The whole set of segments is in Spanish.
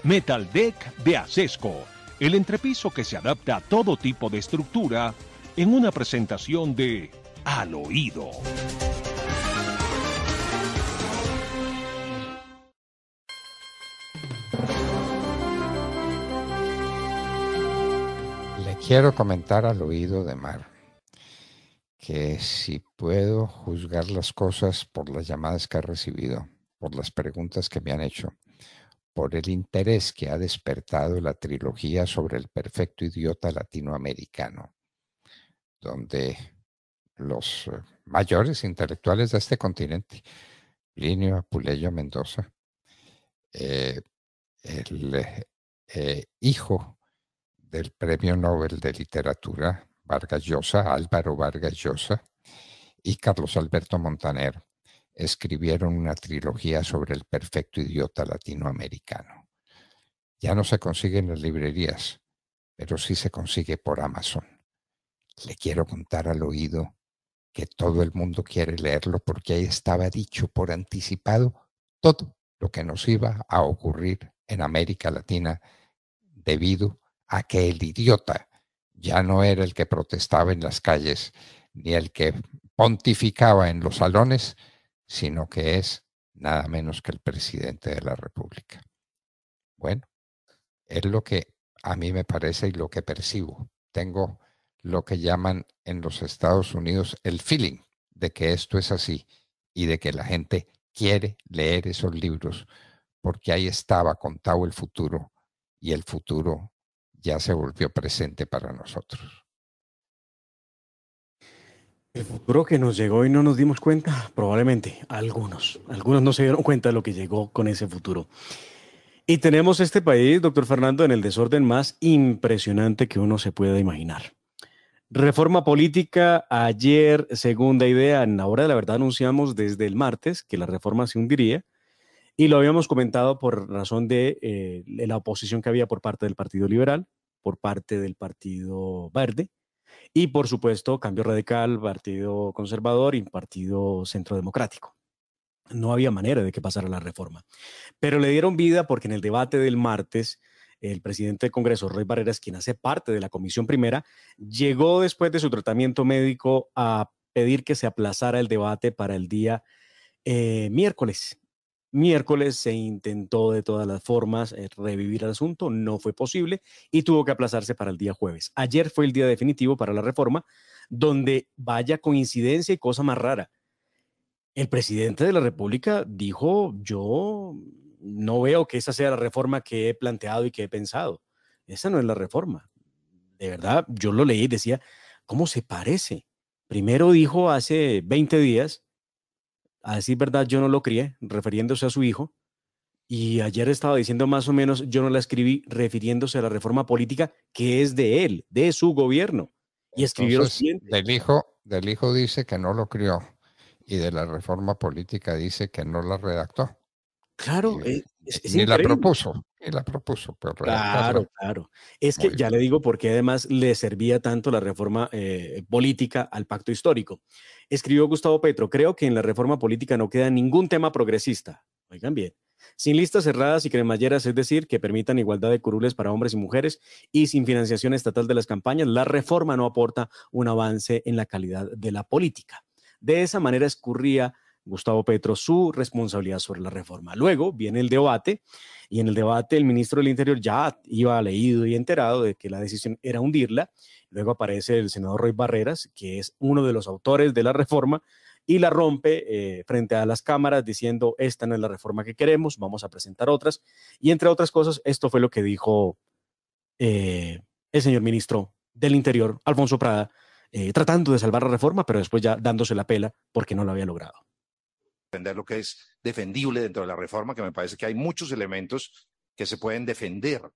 Metal Deck de Acesco, el entrepiso que se adapta a todo tipo de estructura en una presentación de Al Oído. Le quiero comentar al oído de Mar que si puedo juzgar las cosas por las llamadas que he recibido, por las preguntas que me han hecho, por el interés que ha despertado la trilogía sobre el perfecto idiota latinoamericano, donde los mayores intelectuales de este continente, Plinio Apuleyo Mendoza, el hijo del Premio Nobel de Literatura Vargas Llosa, Álvaro Vargas Llosa, y Carlos Alberto Montaner escribieron una trilogía sobre el perfecto idiota latinoamericano. Ya no se consigue en las librerías, pero sí se consigue por Amazon. Le quiero contar al oído que todo el mundo quiere leerlo porque ahí estaba dicho por anticipado todo lo que nos iba a ocurrir en América Latina debido a que el idiota ya no era el que protestaba en las calles ni el que pontificaba en los salones, sino que es nada menos que el presidente de la República. Bueno, es lo que a mí me parece y lo que percibo. Tengo lo que llaman en los Estados Unidos el feeling de que esto es así y de que la gente quiere leer esos libros porque ahí estaba contado el futuro y el futuro ya se volvió presente para nosotros. El futuro que nos llegó y no nos dimos cuenta, probablemente algunos no se dieron cuenta de lo que llegó con ese futuro. Y tenemos este país, doctor Fernando, en el desorden más impresionante que uno se pueda imaginar. Reforma política, ayer, segunda idea, en la hora de la verdad anunciamos desde el martes que la reforma se hundiría y lo habíamos comentado por razón de la oposición que había por parte del Partido Liberal, por parte del Partido Verde y, por supuesto, Cambio Radical, Partido Conservador y Partido Centro Democrático. No había manera de que pasara la reforma. Pero le dieron vida porque en el debate del martes, el presidente del Congreso, Roy Barreras, quien hace parte de la Comisión Primera, llegó después de su tratamiento médico a pedir que se aplazara el debate para el día miércoles. Miércoles se intentó de todas las formas revivir el asunto, no fue posible y tuvo que aplazarse para el día jueves. Ayer fue el día definitivo para la reforma, donde vaya coincidencia y cosa más rara. El presidente de la República dijo, yo no veo que esa sea la reforma que he planteado y que he pensado. Esa no es la reforma. De verdad, yo lo leí y decía, ¿cómo se parece? Primero dijo hace 20 días, a decir verdad, yo no lo crié, refiriéndose a su hijo, y ayer estaba diciendo más o menos, yo no la escribí refiriéndose a la reforma política que es de él, de su gobierno. Y escribió lo Entonces, siguiente. del hijo dice que no lo crió y de la reforma política dice que no la redactó. Claro, Y, es ni la increíble. propuso, pero redactarla. Claro, claro. Es que Muy ya bien. le digo por qué además le servía tanto la reforma política al pacto histórico. Escribió Gustavo Petro, creo que en la reforma política no queda ningún tema progresista. Oigan bien. Sin listas cerradas y cremalleras, es decir, que permitan igualdad de curules para hombres y mujeres y sin financiación estatal de las campañas, la reforma no aporta un avance en la calidad de la política. De esa manera escurría Gustavo Petro su responsabilidad sobre la reforma. Luego viene el debate y en el debate el ministro del Interior ya iba leído y enterado de que la decisión era hundirla. Luego aparece el senador Roy Barreras, que es uno de los autores de la reforma, y la rompe frente a las cámaras diciendo, esta no es la reforma que queremos, vamos a presentar otras. Y entre otras cosas, esto fue lo que dijo el señor ministro del Interior, Alfonso Prada, tratando de salvar la reforma, pero después ya dándose la pela porque no lo había logrado. Defender lo que es defendible dentro de la reforma, que me parece que hay muchos elementos que se pueden defender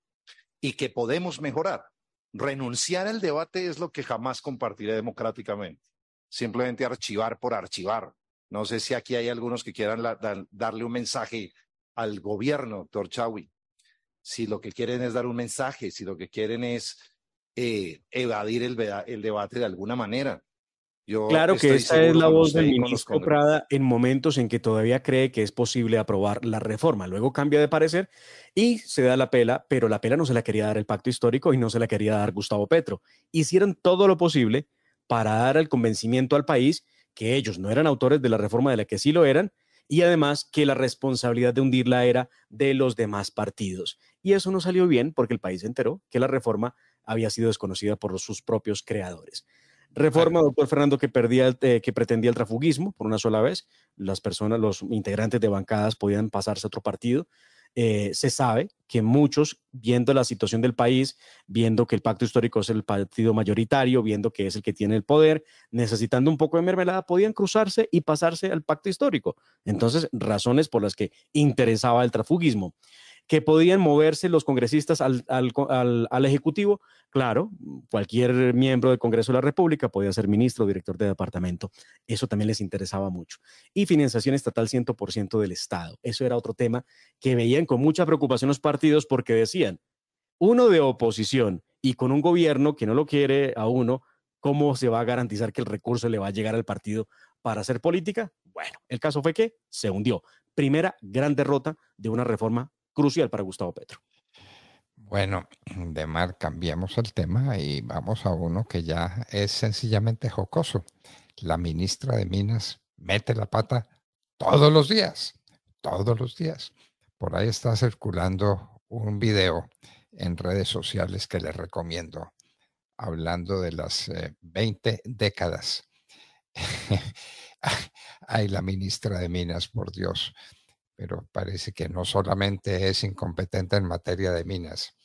y que podemos mejorar. Renunciar al debate es lo que jamás compartiré democráticamente. Simplemente archivar por archivar. No sé si aquí hay algunos que quieran darle un mensaje al gobierno, doctor Chaui. Si lo que quieren es dar un mensaje, si lo que quieren es evadir el debate de alguna manera. Yo Claro que estoy esa es seguro la con voz usted del y con los ministro congresistas. Prada en momentos en que todavía cree que es posible aprobar la reforma. Luego cambia de parecer y se da la pela, pero la pela no se la quería dar el pacto histórico y no se la quería dar Gustavo Petro. Hicieron todo lo posible para dar el convencimiento al país que ellos no eran autores de la reforma, de la que sí lo eran, y además que la responsabilidad de hundirla era de los demás partidos. Y eso no salió bien porque el país se enteró que la reforma había sido desconocida por sus propios creadores. Reforma, Bueno, doctor Fernando, que pretendía el transfugismo por una sola vez. Las personas, los integrantes de bancadas podían pasarse a otro partido. Se sabe que muchos, viendo la situación del país, viendo que el pacto histórico es el partido mayoritario, viendo que es el que tiene el poder, necesitando un poco de mermelada, podían cruzarse y pasarse al pacto histórico. Entonces, razones por las que interesaba el transfugismo. Que podían moverse los congresistas al Ejecutivo, claro, cualquier miembro del Congreso de la República podía ser ministro o director de departamento. Eso también les interesaba mucho. Y financiación estatal 100% del Estado. Eso era otro tema que veían con mucha preocupación los partidos porque decían, uno de oposición y con un gobierno que no lo quiere a uno, ¿cómo se va a garantizar que el recurso le va a llegar al partido para hacer política? Bueno, el caso fue que se hundió. Primera gran derrota de una reforma crucial para Gustavo Petro. Bueno, Demar, cambiamos el tema y vamos a uno que ya es sencillamente jocoso. La ministra de Minas mete la pata todos los días, todos los días. Por ahí está circulando un video en redes sociales que les recomiendo, hablando de las 20 décadas. Ay, la ministra de Minas, por Dios. Pero parece que no solamente es incompetente en materia de minas.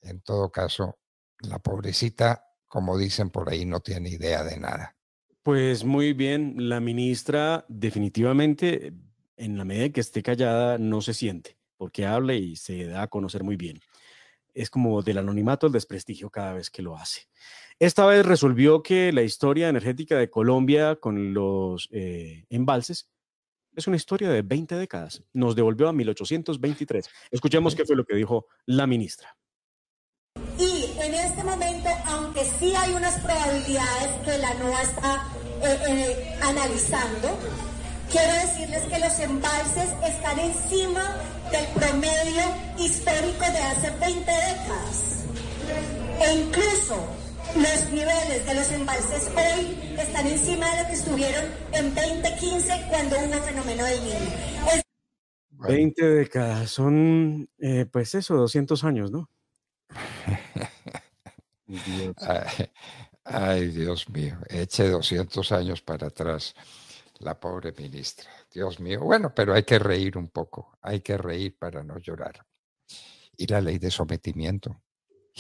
En todo caso, la pobrecita, como dicen por ahí, no tiene idea de nada. Pues muy bien, la ministra definitivamente, en la medida que esté callada, no se siente, porque habla y se da a conocer muy bien. Es como del anonimato al desprestigio cada vez que lo hace. Esta vez resolvió que la historia energética de Colombia con los embalses es una historia de 20 décadas. Nos devolvió a 1823. Escuchemos qué fue lo que dijo la ministra. Y en este momento, aunque sí hay unas probabilidades que la NOAA está analizando, quiero decirles que los embalses están encima del promedio histórico de hace 20 décadas. E incluso los niveles de los embalses hoy están encima de lo que estuvieron en 2015 cuando hubo fenómeno del Niño. 20 décadas, son pues eso, 200 años, ¿no? Dios. Ay, Dios mío, eche 200 años para atrás la pobre ministra. Dios mío, bueno, pero hay que reír un poco, hay que reír para no llorar. Y la ley de sometimiento.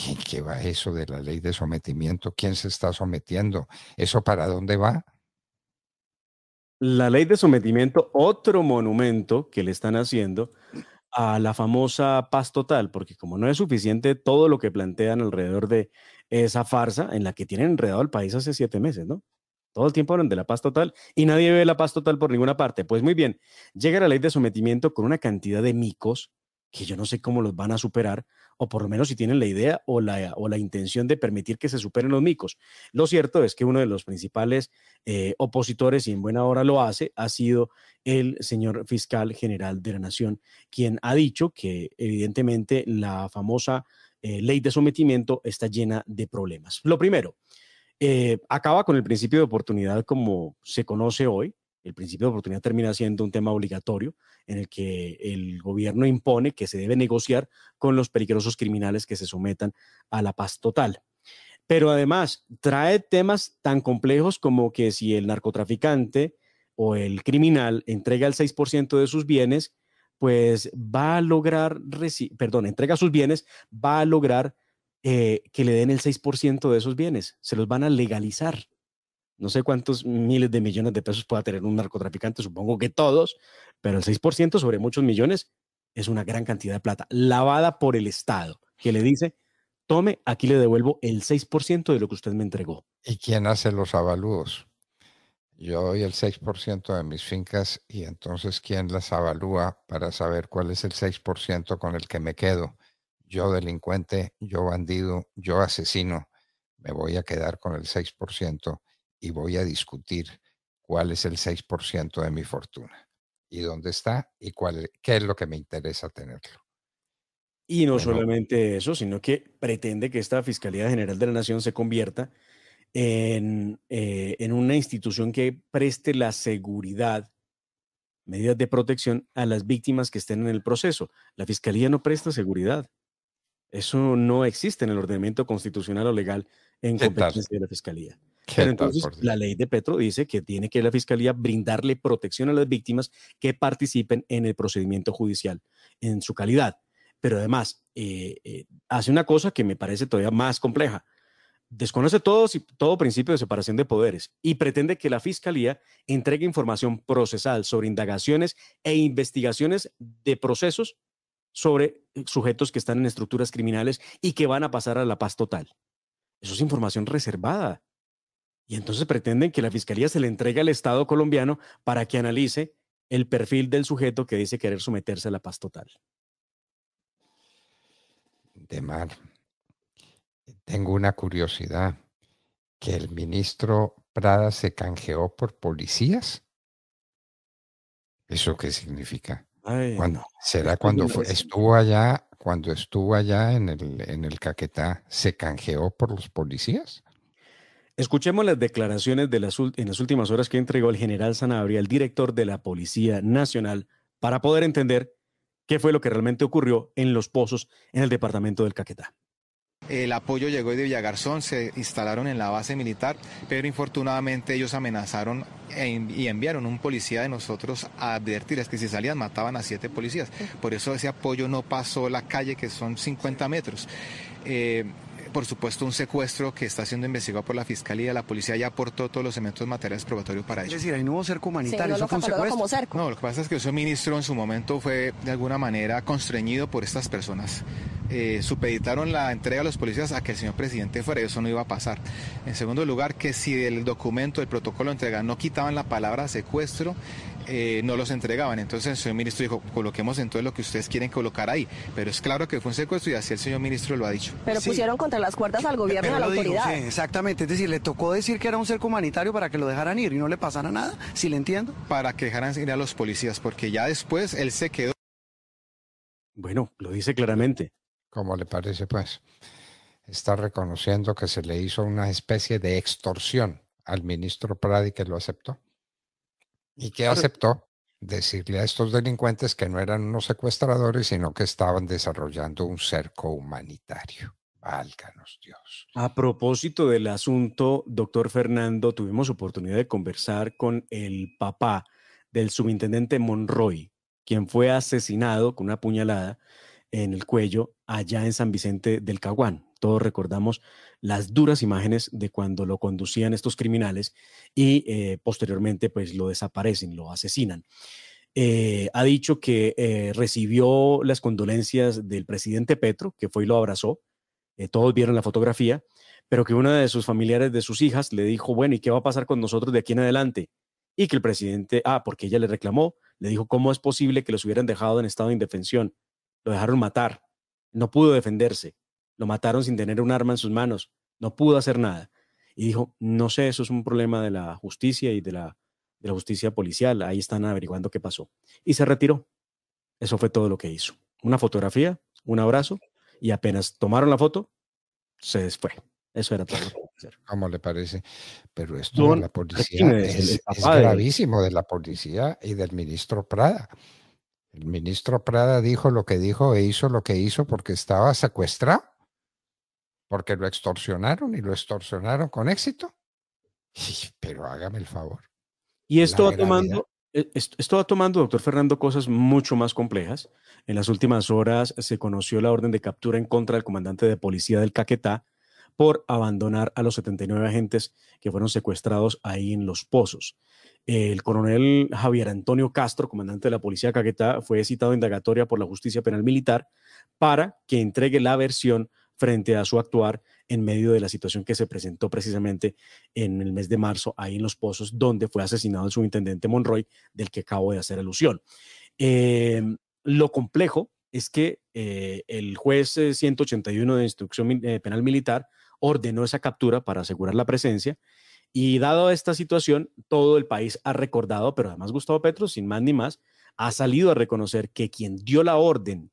¿En qué va eso de la ley de sometimiento? ¿Quién se está sometiendo? ¿Eso para dónde va? La ley de sometimiento, otro monumento que le están haciendo a la famosa paz total, porque como no es suficiente todo lo que plantean alrededor de esa farsa en la que tienen enredado al país hace 7 meses, ¿no? Todo el tiempo hablan de la paz total y nadie ve la paz total por ninguna parte. Pues muy bien, llega la ley de sometimiento con una cantidad de micos que yo no sé cómo los van a superar, o por lo menos si tienen la idea o la intención de permitir que se superen los micos. Lo cierto es que uno de los principales opositores, y en buena hora lo hace, ha sido el señor fiscal general de la Nación, quien ha dicho que evidentemente la famosa ley de sometimiento está llena de problemas. Lo primero, acaba con el principio de oportunidad como se conoce hoy. El principio de oportunidad termina siendo un tema obligatorio en el que el gobierno impone que se debe negociar con los peligrosos criminales que se sometan a la paz total. Pero además trae temas tan complejos como que si el narcotraficante o el criminal entrega el 6% de sus bienes, pues va a lograr, entrega sus bienes, va a lograr que le den el 6% de esos bienes. Se los van a legalizar. No sé cuántos miles de millones de pesos pueda tener un narcotraficante, supongo que todos, pero el 6% sobre muchos millones es una gran cantidad de plata, lavada por el Estado, que le dice, tome, aquí le devuelvo el 6% de lo que usted me entregó. ¿Y quién hace los avalúos? Yo doy el 6% de mis fincas y entonces ¿quién las avalúa para saber cuál es el 6% con el que me quedo? Yo delincuente, yo bandido, yo asesino, me voy a quedar con el 6%. y voy a discutir cuál es el 6% de mi fortuna y dónde está y qué es lo que me interesa tenerlo. Y no Bueno, solamente eso, sino que pretende que esta Fiscalía General de la Nación se convierta en una institución que preste la seguridad, medidas de protección a las víctimas que estén en el proceso. La Fiscalía no presta seguridad. Eso no existe en el ordenamiento constitucional o legal en ¿qué tal? competencia de la Fiscalía. ¿Qué Pero tal, entonces por la Dios? ley de Petro dice que tiene que la Fiscalía brindarle protección a las víctimas que participen en el procedimiento judicial en su calidad. Pero además hace una cosa que me parece todavía más compleja. Desconoce todo principio de separación de poderes y pretende que la Fiscalía entregue información procesal sobre indagaciones e investigaciones de procesos sobre sujetos que están en estructuras criminales y que van a pasar a la paz total. Eso es información reservada. Y entonces pretenden que la Fiscalía se le entregue al Estado colombiano para que analice el perfil del sujeto que dice querer someterse a la paz total. De mar. Tengo una curiosidad, que el ministro Prada se canjeó por policías. ¿Eso qué significa? Ay, no. ¿Será Esto es cuando una- estuvo allá en el Caquetá, se canjeó por los policías? Escuchemos las declaraciones en las últimas horas que entregó el general Sanabria, el director de la Policía Nacional, para poder entender qué fue lo que realmente ocurrió en Los Pozos, en el departamento del Caquetá. El apoyo llegó de Villagarzón, se instalaron en la base militar, pero infortunadamente ellos amenazaron y enviaron un policía de nosotros a advertirles que si salían mataban a 7 policías. Por eso ese apoyo no pasó la calle, que son 50 metros. Por supuesto, un secuestro que está siendo investigado por la Fiscalía. La policía ya aportó todos los elementos materiales probatorios para ello. Es decir, ahí no hubo cerco humanitario, Sí, no eso fue un lo cataloga secuestro. como cerco. No, lo que pasa es que el señor ministro en su momento fue de alguna manera constreñido por estas personas. Supeditaron la entrega a los policías a que el señor presidente fuera, y eso no iba a pasar. En segundo lugar, que si el documento, el protocolo de entrega no quitaban la palabra secuestro, no los entregaban. Entonces el señor ministro dijo, coloquemos entonces lo que ustedes quieren colocar ahí. Pero es claro que fue un secuestro y así el señor ministro lo ha dicho. Pero Sí. pusieron contra las cuerdas al gobierno y Pero a la lo digo, autoridad. sí, exactamente. Es decir, le tocó decir que era un cerco humanitario para que lo dejaran ir y no le pasara nada, si le entiendo. Para que dejaran ir a los policías, porque ya después él se quedó. Bueno, lo dice claramente. ¿Cómo le parece, pues? Está reconociendo que se le hizo una especie de extorsión al ministro Prada y que lo aceptó. ¿Y que aceptó? Decirle a estos delincuentes que no eran unos secuestradores, sino que estaban desarrollando un cerco humanitario. Válganos Dios. A propósito del asunto, doctor Fernando, tuvimos oportunidad de conversar con el papá del subintendente Monroy, quien fue asesinado con una puñalada en el cuello allá en San Vicente del Caguán. Todos recordamos las duras imágenes de cuando lo conducían estos criminales y posteriormente pues lo desaparecen, lo asesinan. Ha dicho que recibió las condolencias del presidente Petro, que fue y lo abrazó. Todos vieron la fotografía, pero que una de sus familiares de sus hijas le dijo, bueno, ¿y qué va a pasar con nosotros de aquí en adelante? Y que el presidente, porque ella le reclamó, le dijo, ¿cómo es posible que los hubieran dejado en estado de indefensión? Lo dejaron matar, no pudo defenderse, lo mataron sin tener un arma en sus manos, no pudo hacer nada. Y dijo, no sé, eso es un problema de la justicia y de la justicia policial, ahí están averiguando qué pasó. Y se retiró. Eso fue todo lo que hizo. Una fotografía, un abrazo, y apenas tomaron la foto, se fue. Eso era todo lo que iba a hacer. ¿Cómo le parece? Pero esto de la policía Martínez, el es papá de- gravísimo, de la policía y del ministro Prada. El ministro Prada dijo lo que dijo e hizo lo que hizo porque estaba secuestrado, porque lo extorsionaron y lo extorsionaron con éxito. Pero hágame el favor. Y esto La va tomando, esto va tomando, doctor Fernando, cosas mucho más complejas. En las últimas horas se conoció la orden de captura en contra del comandante de policía del Caquetá por abandonar a los 79 agentes que fueron secuestrados ahí en Los Pozos. El coronel Javier Antonio Castro, comandante de la policía de Caquetá, fue citado a indagatoria por la Justicia Penal Militar para que entregue la versión frente a su actuar en medio de la situación que se presentó precisamente en el mes de marzo ahí en Los Pozos, donde fue asesinado el subintendente Monroy, del que acabo de hacer alusión. Lo complejo es que el juez 181 de instrucción penal militar ordenó esa captura para asegurar la presencia Y dado esta situación, todo el país ha recordado, pero además Gustavo Petro, sin más ni más, ha salido a reconocer que quien dio la orden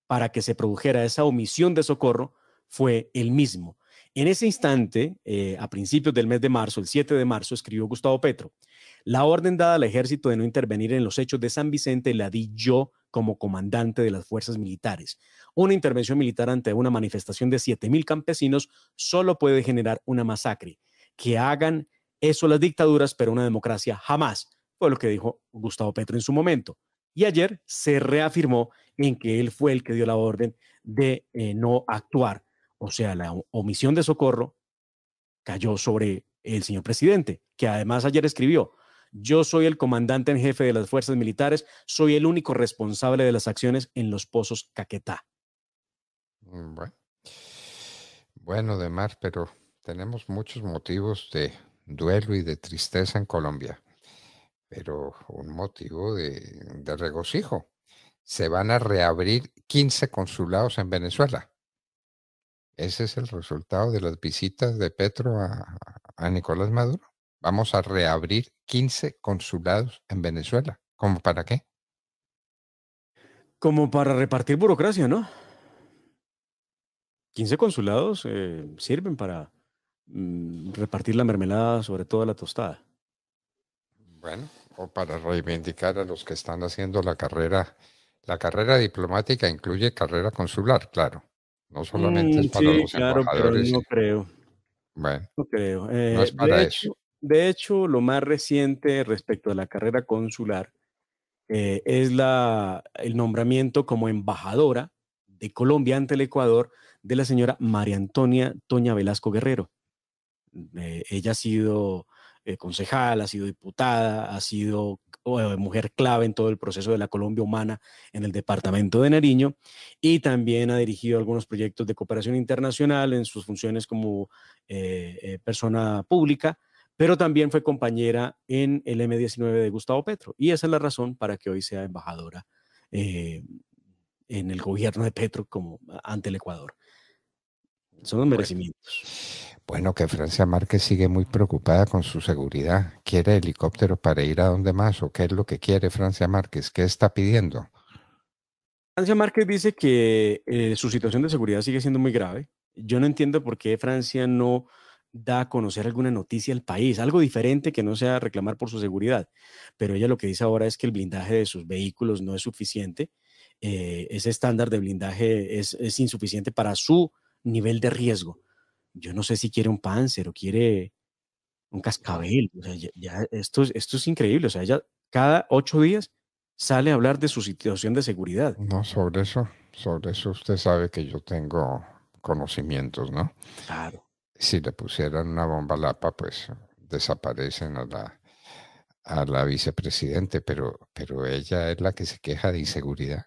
para que se produjera esa omisión de socorro fue él mismo. En ese instante, a principios del mes de marzo, el 7 de marzo, escribió Gustavo Petro: la orden dada al ejército de no intervenir en los hechos de San Vicente la di yo como comandante de las fuerzas militares. Una intervención militar ante una manifestación de 7,000 campesinos solo puede generar una masacre. Que hagan eso las dictaduras, pero una democracia jamás, fue lo que dijo Gustavo Petro en su momento. Y ayer se reafirmó en que él fue el que dio la orden de no actuar. O sea, la omisión de socorro cayó sobre el señor presidente, que además ayer escribió: yo soy el comandante en jefe de las fuerzas militares, soy el único responsable de las acciones en los pozos Caquetá. Bueno, bueno, Demar, pero tenemos muchos motivos de duelo y de tristeza en Colombia, pero un motivo de regocijo. Se van a reabrir 15 consulados en Venezuela. Ese es el resultado de las visitas de Petro a Nicolás Maduro. Vamos a reabrir 15 consulados en Venezuela. ¿Cómo para qué? Como para repartir burocracia, ¿no? 15 consulados sirven para repartir la mermelada sobre toda la tostada. Bueno, o para reivindicar a los que están haciendo la carrera. La carrera diplomática incluye carrera consular, claro. No solamente es para Sí, los claro, pero embajadores. no creo. Bueno, No creo. no es para eso. De hecho, lo más reciente respecto a la carrera consular es el nombramiento como embajadora de Colombia ante el Ecuador de la señora María Antonia Toña Velasco Guerrero. Ella ha sido concejal, ha sido diputada, ha sido mujer clave en todo el proceso de la Colombia humana en el departamento de Nariño, y también ha dirigido algunos proyectos de cooperación internacional en sus funciones como persona pública, pero también fue compañera en el M-19 de Gustavo Petro, y esa es la razón para que hoy sea embajadora en el gobierno de Petro como ante el Ecuador. Son los merecimientos. Bueno, que Francia Márquez sigue muy preocupada con su seguridad. ¿Quiere helicóptero para ir a dónde más? ¿O qué es lo que quiere Francia Márquez? ¿Qué está pidiendo? Francia Márquez dice que su situación de seguridad sigue siendo muy grave. Yo no entiendo por qué Francia no da a conocer alguna noticia al país, algo diferente que no sea reclamar por su seguridad. Pero ella lo que dice ahora es que el blindaje de sus vehículos no es suficiente. Ese estándar de blindaje es insuficiente para su nivel de riesgo. Yo no sé si quiere un Panzer o quiere un cascabel. O sea, esto es increíble. O sea, ella cada 8 días sale a hablar de su situación de seguridad. No, sobre eso usted sabe que yo tengo conocimientos, ¿no? Claro. Si le pusieran una bomba a Lapa, pues desaparecen a la vicepresidente, pero ella es la que se queja de inseguridad.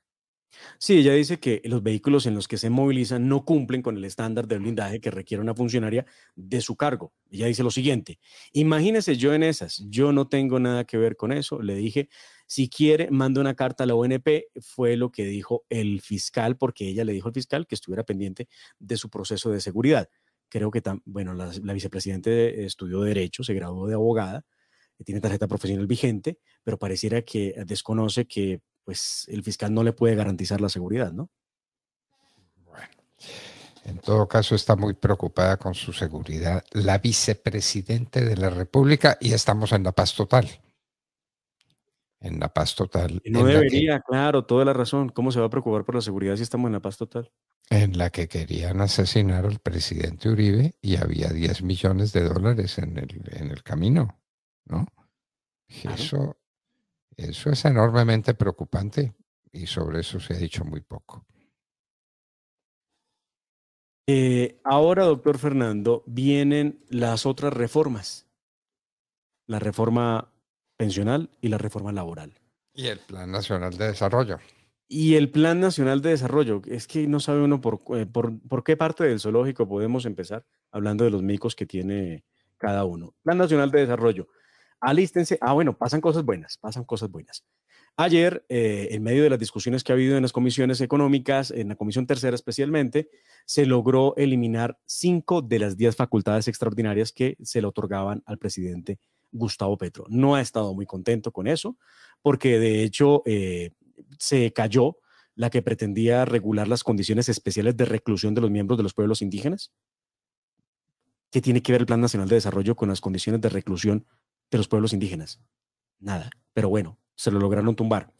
Sí, ella dice que los vehículos en los que se movilizan no cumplen con el estándar de blindaje que requiere una funcionaria de su cargo. Ella dice lo siguiente: imagínese yo en esas, yo no tengo nada que ver con eso. Le dije, si quiere, manda una carta a la ONP. Fue lo que dijo el fiscal, porque ella le dijo al fiscal que estuviera pendiente de su proceso de seguridad. Creo que, bueno, la vicepresidenta estudió Derecho, se graduó de abogada, tiene tarjeta profesional vigente, pero pareciera que desconoce que pues el fiscal no le puede garantizar la seguridad, ¿no? Bueno, en todo caso está muy preocupada con su seguridad la vicepresidente de la República, y estamos en la paz total. En la paz total. No debería, claro, toda la razón. ¿Cómo se va a preocupar por la seguridad si estamos en la paz total? En la que querían asesinar al presidente Uribe y había 10 millones de dólares en el camino, ¿no? Claro. Eso es enormemente preocupante, y sobre eso se ha dicho muy poco. Ahora, doctor Fernando, vienen las otras reformas. La reforma pensional y la reforma laboral. Y el Plan Nacional de Desarrollo. Y el Plan Nacional de Desarrollo. Es que no sabe uno por qué parte del zoológico podemos empezar hablando de los micos que tiene cada uno. Plan Nacional de Desarrollo. Alístense. Bueno, pasan cosas buenas, pasan cosas buenas. Ayer, en medio de las discusiones que ha habido en las comisiones económicas, en la Comisión Tercera especialmente, se logró eliminar 5 de las 10 facultades extraordinarias que se le otorgaban al presidente Gustavo Petro. No ha estado muy contento con eso, porque de hecho se cayó la que pretendía regular las condiciones especiales de reclusión de los miembros de los pueblos indígenas. ¿Qué tiene que ver el Plan Nacional de Desarrollo con las condiciones de reclusión de los pueblos indígenas? Nada, pero bueno, se lo lograron tumbar.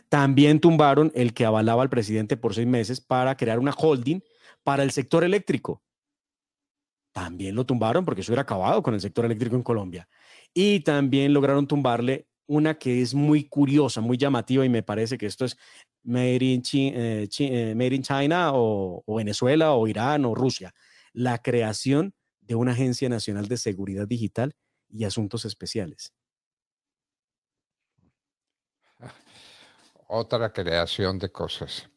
También tumbaron el que avalaba al presidente por 6 meses para crear una holding para el sector eléctrico. También lo tumbaron porque eso hubiera acabado con el sector eléctrico en Colombia. Y también lograron tumbarle una que es muy curiosa, muy llamativa, y me parece que esto es Made in China o Venezuela o Irán o Rusia. La creación de una Agencia Nacional de Seguridad Digital y Asuntos Especiales. Otra creación de cosas.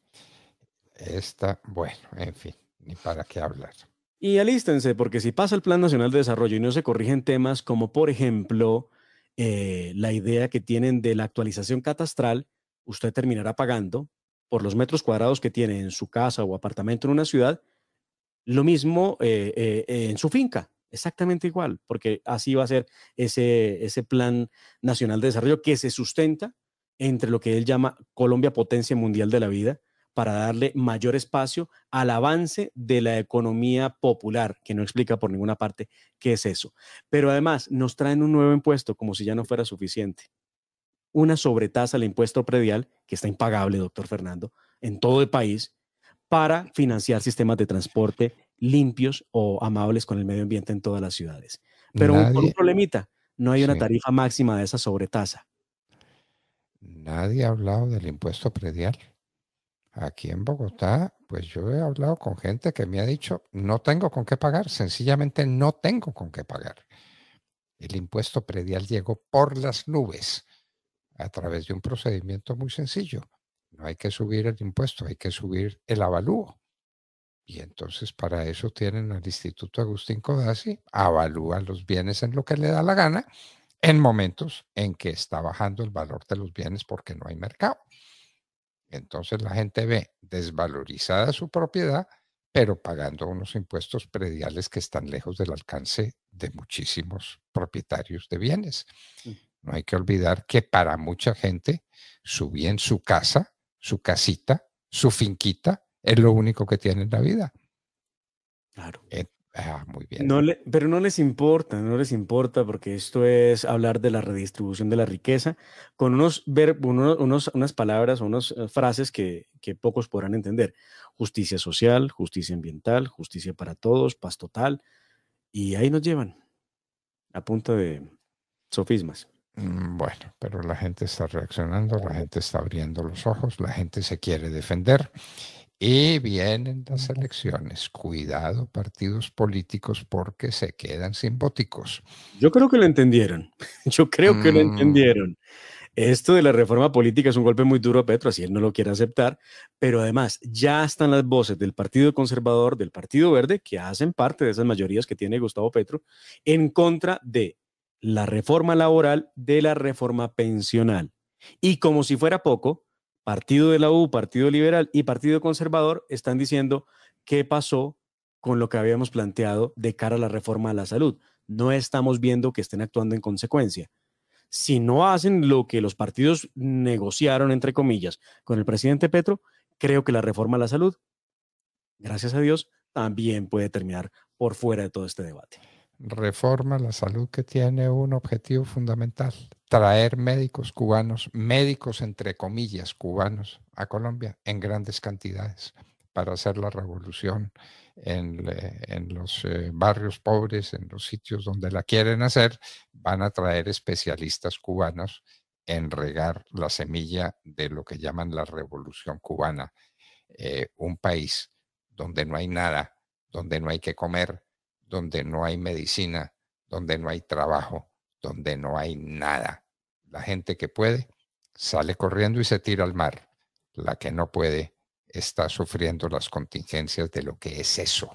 Esta, bueno, en fin, ni para qué hablar. Y alístense, porque si pasa el Plan Nacional de Desarrollo y no se corrigen temas como, por ejemplo, la idea que tienen de la actualización catastral, usted terminará pagando por los metros cuadrados que tiene en su casa o apartamento en una ciudad, lo mismo en su finca, exactamente igual, porque así va a ser ese Plan Nacional de Desarrollo que se sustenta entre lo que él llama Colombia Potencia Mundial de la Vida, para darle mayor espacio al avance de la economía popular, que no explica por ninguna parte qué es eso. Pero además nos traen un nuevo impuesto como si ya no fuera suficiente. Una sobretasa al impuesto predial, que está impagable, doctor Fernando, en todo el país, para financiar sistemas de transporte limpios o amables con el medio ambiente en todas las ciudades. Pero con un problemita, no hay una tarifa máxima de esa sobretasa. Nadie ha hablado del impuesto predial. Aquí en Bogotá, pues yo he hablado con gente que me ha dicho, no tengo con qué pagar, sencillamente no tengo con qué pagar. El impuesto predial llegó por las nubes a través de un procedimiento muy sencillo. No hay que subir el impuesto, hay que subir el avalúo. Y entonces para eso tienen al Instituto Agustín Codazzi, avalúa los bienes en lo que le da la gana, en momentos en que está bajando el valor de los bienes porque no hay mercado. Entonces la gente ve desvalorizada su propiedad, pero pagando unos impuestos prediales que están lejos del alcance de muchísimos propietarios de bienes. No hay que olvidar que para mucha gente su bien, su casa, su casita, su finquita es lo único que tiene en la vida. Claro. Muy bien. Pero no les importa porque esto es hablar de la redistribución de la riqueza con unas palabras, unas frases que pocos podrán entender. Justicia social, justicia ambiental, justicia para todos, paz total. Y ahí nos llevan a punta de sofismas. Bueno, pero la gente está reaccionando, la gente está abriendo los ojos, la gente se quiere defender. Y vienen las elecciones. Cuidado, partidos políticos, porque se quedan sin voticos. Yo creo que lo entendieron. Lo entendieron. Esto de la reforma política es un golpe muy duro a Petro, así él no lo quiere aceptar, pero además ya están las voces del Partido Conservador, del Partido Verde, que hacen parte de esas mayorías que tiene Gustavo Petro, en contra de la reforma laboral, de la reforma pensional. Y como si fuera poco, Partido de la U, Partido Liberal y Partido Conservador están diciendo qué pasó con lo que habíamos planteado de cara a la reforma a la salud. No estamos viendo que estén actuando en consecuencia. Si no hacen lo que los partidos negociaron, entre comillas, con el presidente Petro, creo que la reforma a la salud, gracias a Dios, también puede terminar por fuera de todo este debate. Reforma a la salud que tiene un objetivo fundamental: traer médicos cubanos, médicos entre comillas cubanos, a Colombia en grandes cantidades para hacer la revolución en los barrios pobres, en los sitios donde la quieren hacer. Van a traer especialistas cubanos en regar la semilla de lo que llaman la revolución cubana. Un país donde no hay nada, donde no hay que comer, donde no hay medicina, donde no hay trabajo, donde no hay nada. La gente que puede sale corriendo y se tira al mar. La que no puede está sufriendo las contingencias de lo que es eso.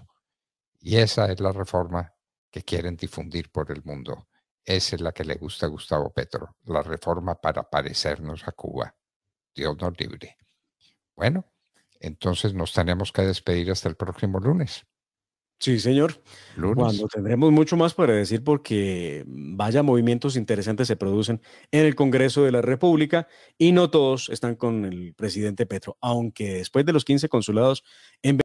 Y esa es la reforma que quieren difundir por el mundo. Esa es la que le gusta a Gustavo Petro, la reforma para parecernos a Cuba. Dios nos libre. Bueno, entonces nos tenemos que despedir hasta el próximo lunes. Sí, señor. Lunes. Cuando tendremos mucho más para decir porque vaya movimientos interesantes se producen en el Congreso de la República y no todos están con el presidente Petro, aunque después de los 15 consulados en